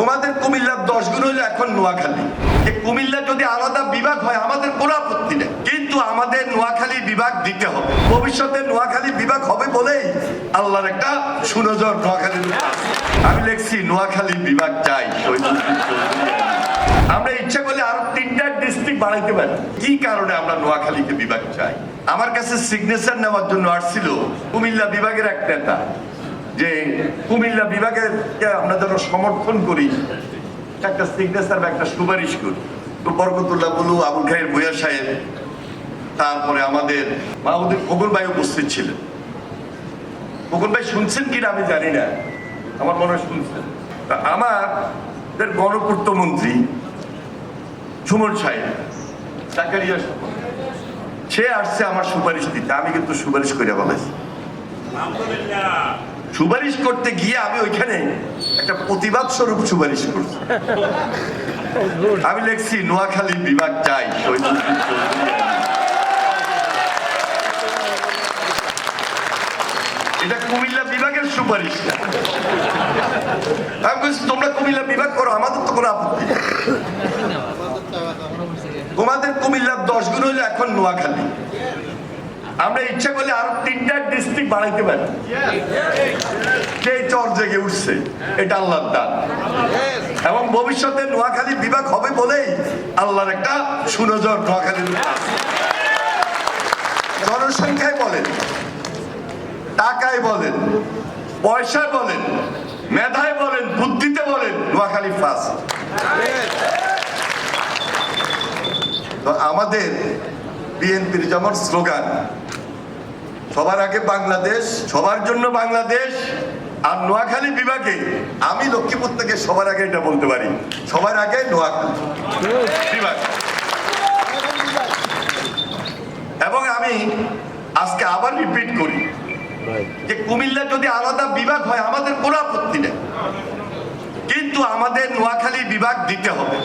তোমাদের কুমিল্লার 10 গুণ হইলো এখন নোয়াখালী। কুমিল্লা যদি আলাদা বিভাগ হয় আমাদের কোনো আপত্তি নেই, কিন্তু আমাদের নোয়াখালী বিভাগ দিতে হবে। ভবিষ্যতে নোয়াখালী বিভাগ হবে বলেই আল্লাহর একটা সুনজর নোয়াখালী। আমি লিখছি নোয়াখালী বিভাগ চাই। আমরা ইচ্ছা করলে আরো 3টা ডিস্ট্রিক্ট বানাইতে পারি। কি কারণে আমরা নোয়াখালীকে বিভাগ চাই? আমার কাছে সিগনেচার নেওয়ার জন্য আসছিল কুমিল্লা বিভাগের এক নেতা, যে কুমিল্লা বিভাগের আমরা যেন সমর্থন করি, একটা সিগনেচার বা একটা সুপারিশ করি। তো বরকতুল্লাহ বলু, আবুল খায়ের ভূঁইয়া সাহেব, তারপরে আমাদের মাহমুদুল খোকন ভাই উপস্থিত ছিলেন। খোকন ভাই শুনছেন কিনা আমি জানি না, আমার মনে হয় শুনছেন। আমাদের গণপূর্ত মন্ত্রী সুমন সাহেব, জাকারিয়া, সে আসছে আমার সুপারিশ দিতে। আমি কিন্তু সুপারিশ করে বলেছি। সুপারিশ করতে গিয়ে আমি ওইখানে একটা প্রতিবাদ স্বরূপ সুপারিশ করছি। আমি লিখছি নোয়াখালী বিভাগ চাই। এটা কুমিল্লা বিভাগের সুপারিশ না। আমি বলছি তোমরা কুমিল্লা বিভাগ করো, আমাদের তো কোনো আপত্তি নেই। তোমাদের কুমিল্লার 10 গুণ হইলো এখন নোয়াখালী। আমরা ইচ্ছা করলে আরো 3টা ডিস্ট্রিক্ট বানাইতে পারি। সেই চর জেগে উঠছে, এটা আল্লাহর দান। এবং ভবিষ্যতে নোয়াখালী বিভাগ হবে বলেই আল্লাহর একটা সুনজর নোয়াখালীর। জনসংখ্যায় বলেন, টাকায় বলেন, পয়সায় বলেন, মেধায় বলেন, বুদ্ধিতে বলেন, নোয়াখালী ফার্স্ট। তো আমাদের বিএনপির যেমন স্লোগান, সবার আগে বাংলাদেশ, সবার জন্য বাংলাদেশ। আর নোয়াখালী বিভাগে আমি লক্ষ্মীপুর থেকে সবার আগে এটা বলতে পারি, সবার আগে নোয়াখালী বিভাগ। এবং আমি আজকে আবার রিপিট করি যে কুমিল্লা যদি আলাদা বিভাগ হয় আমাদের কোনো আপত্তি নেই, কিন্তু আমাদের নোয়াখালী বিভাগ দিতে হবে।